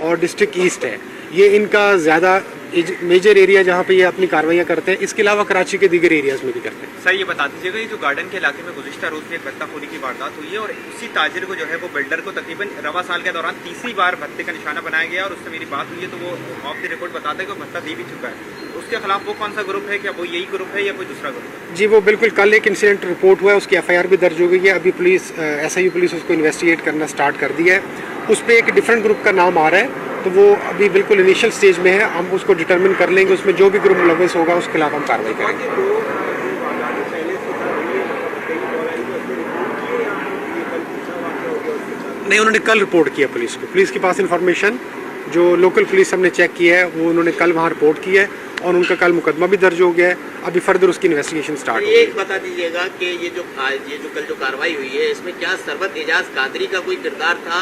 और district east है, ये इनका ज़्यादा मेजर एरिया जहाँ पे ये अपनी कार्रवाइयाँ करते हैं। इसके अलावा कराची के दीगर एरियाज में भी करते हैं। सर ये बता दीजिएगा, ये जो गार्डन के इलाके में गुज़िश्ता रोज़ में एक भत्ताखोरी की वारदात हुई है और उसी ताजिर को जो है वो बिल्डर को तकरीबन रवा साल के दौरान तीसरी बार भत्ते का निशाना बनाया गया और उससे मेरी बात हुई है तो वो ऑफ द रिकॉर्ड बताता है कि वो भत्ता दे भी चुका है। उसके खिलाफ वो कौन सा ग्रुप है, क्या वो यही ग्रुप है या कोई दूसरा ग्रुप है? जी वो बिल्कुल, कल एक इंसिडेंट रिपोर्ट हुआ है, उसकी FIR भी दर्ज हो गई है। अभी पुलिस SIU पुलिस उसको इन्वेस्टिगेट करना स्टार्ट कर दिया है। उस पर एक डिफरेंट ग्रुप का नाम आ रहा है, तो वो अभी बिल्कुल इनिशियल स्टेज में है। हम उसको डिटरमिन कर लेंगे, उसमें जो भी ग्रुप मुलव्वस होगा उसके खिलाफ हम कार्रवाई करेंगे। नहीं, उन्होंने कल रिपोर्ट किया पुलिस को। पुलिस के पास इंफॉर्मेशन जो लोकल पुलिस हमने चेक किया है वो उन्होंने कल वहाँ रिपोर्ट किया है और उनका कल मुकदमा भी दर्ज हो गया है। अभी फर्दर उसकी इन्वेस्टिगेशन स्टार्ट हो गई है। एक बता दीजिएगा कि ये जो कल जो कार्रवाई हुई है इसमें क्या सरबत एजाज कादरी का कोई किरदार था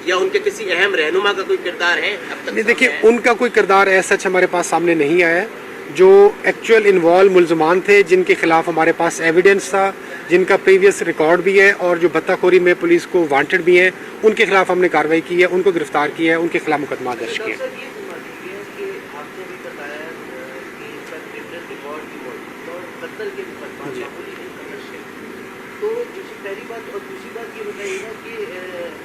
या उनके किसी अहम रहनुमा का कोई किरदार है? अब तक नहीं, देखिए उनका कोई किरदार ऐसा हमारे पास सामने नहीं आया है। जो एक्चुअल इन्वॉल्व मुल्ज़मान थे, जिनके खिलाफ हमारे पास एविडेंस था, जिनका प्रीवियस रिकॉर्ड भी है और जो भत्ताखोरी में पुलिस को वांटेड भी है, उनके खिलाफ हमने कार्रवाई की है, उनको गिरफ्तार किया है, उनके खिलाफ मुकदमा दर्ज किया है। तो पहली बात और दूसरी बात ये बताइएगा कि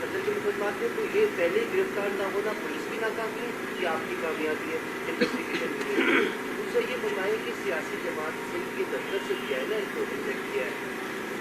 कत्ल के मुकदमात में तो ये पहले गिरफ्तार ना होना पुलिस की नाकामी या आपकी कामयाबी है इन्वेस्टिगेशन में? दूसरा ये बताएं कि सियासी जमात से ये दफ्तर से किया है ना, इसको इंजेक्ट किया है,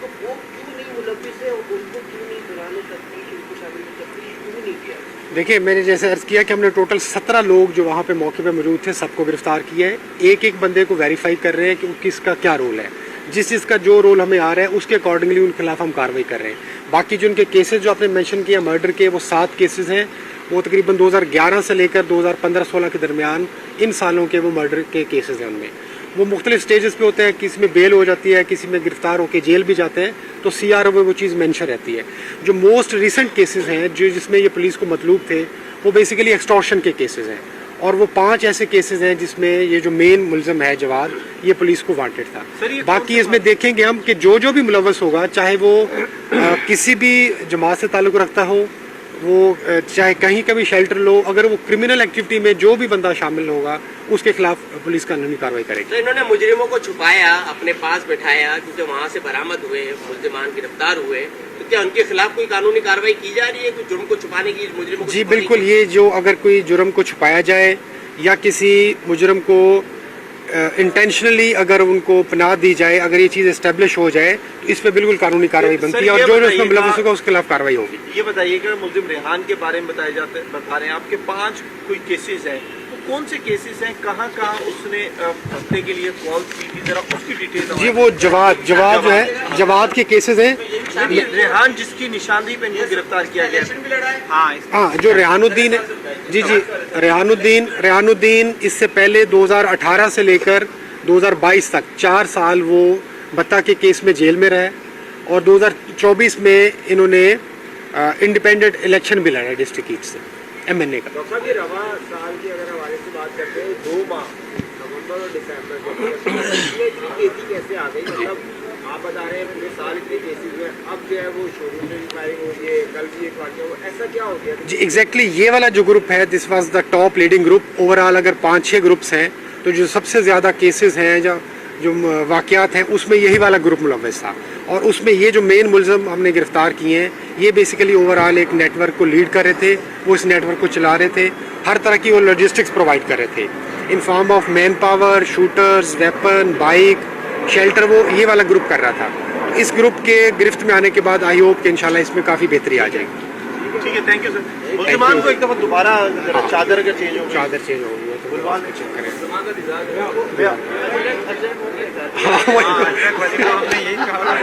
तो वो क्यों नहीं मुलव्विस है और उनको क्यों नहीं दौरान तफ्तीश उनको शामिल तफ्तीश क्यों नहीं किया? देखिए मैंने जैसे अर्ज़ किया कि हमने टोटल 17 लोग जो वहाँ पे मौके पे मौजूद थे सबको गिरफ्तार किया है। एक एक बंदे को वेरीफाई कर रहे हैं कि किसका क्या रोल है। जिस चीज़ का जो रोल हमें आ रहा है उसके अकॉर्डिंगली उनके खिलाफ हम कार्रवाई कर रहे हैं। बाकी जो उनके केसेस जो आपने मेंशन किया मर्डर के, वो 7 केसेस हैं। वो तकरीबन 2011 से लेकर 2015-16 के दरमियान इन सालों के वो मर्डर के केसेस हैं। उनमें वो मुख्तलिफ स्टेजेस पे होते हैं, किसी में बेल हो जाती है, किसी में गिरफ्तार होकर जेल भी जाते हैं, तो CRO में वो चीज़ मेंशन रहती है। जो मोस्ट रिसेंट केसेस हैं जो जिसमें ये पुलिस को मतलूब थे वो बेसिकली एक्सटॉर्शन के केसेस हैं और वो 5 ऐसे केसेस हैं जिसमें ये जो मेन मुलज़म है जवाद, ये पुलिस को वांटेड था। बाकी इसमें देखेंगे हम कि जो भी मुलव्वस होगा, चाहे वो किसी भी जमात से ताल्लुक़ रखता हो, वो चाहे कहीं का भी शेल्टर लो, अगर वो क्रिमिनल एक्टिविटी में जो भी बंदा शामिल होगा उसके खिलाफ पुलिस कानूनी कार्रवाई करेगी। तो इन्होंने मुजरिमों को छुपाया, अपने पास बिठाया, क्योंकि वहाँ से बरामद हुए मुल्ज़िमान गिरफ्तार हुए, तो क्या उनके खिलाफ कोई कानूनी कार्रवाई की जा रही है कुछ जुर्म को छुपाने की? मुजरिमों को जी बिल्कुल, ये जो अगर कोई जुर्म को छुपाया जाए या किसी मुजरिम को इंटेंशनली अगर उनको पनाह दी जाए, अगर ये चीज़ एस्टेब्लिश हो जाए तो इस पर बिल्कुल कानूनी कार्रवाई बनती है और जो उसमें मुलव्वस होगा उसके खिलाफ कार्रवाई होगी। ये बताइएगा मुल्जिम रेहान के बारे में बता रहे हैं आपके 5 कोई केसेस हैं, तो कौन से केसेस हैं, कहाँ उसने भत्ते के लिए कॉल की थी, जरा उसकी डिटेल? जी वो जवाद जो है, जवाद के केसेस हैं। रेहान जिसकी निशानदेही पे इनको गिरफ्तार किया गया। हाँ, जो रेहानुद्दीन है, जी रेहानुद्दीन इससे पहले 2018 से लेकर 2022 तक 4 साल वो भत्ता के केस में जेल में रहे और 2024 में इन्होंने इंडिपेंडेंट इलेक्शन भी लड़ा डिस्ट्रिक्ट ईस्ट से MNA का। डॉक्टर साहब, ये रवा साल की अगर हवाले से बात करते हैं, 2 माह नवंबर और दिसंबर में इतनी तेजी कैसे आ गई? मतलब आप बता रहे हैं पूरे साल इतने केसेस हुए, अब जो है वो शोरूम में भी फायरिंग हो गई है, कल भी एक वाक़या हुआ, ऐसा क्या हो गया? जी एग्जैक्टली, ये वाला जो ग्रुप है this was the top leading group. Overall अगर 5-6 ग्रुप्स हैं तो जो सबसे ज़्यादा केसेस हैं जो वाक़यात हैं उसमें यही वाला ग्रुप मुलव्वस था और उसमें ये जो मेन मुलज़म हमने गिरफ्तार किए हैं ये बेसिकली ओवरऑल एक नेटवर्क को लीड कर रहे थे। वो इस नेटवर्क को चला रहे थे, हर तरह की वो लॉजिस्टिक्स प्रोवाइड कर रहे थे in form of man power, shooters, weapon, bike, shelter. वो ये वाला ग्रुप कर रहा था। इस ग्रुप के गिरफ्त में आने के बाद आई होप कि इंशाल्लाह इसमें काफ़ी बेहतरी आ जाएगी। ठीक है, थैंक यू सर। मुल्ज़िमान को एक दफ़ा दोबारा चादर अगर चेंज हो, चादर चेंज हो गई तो चेक करें। हाँ,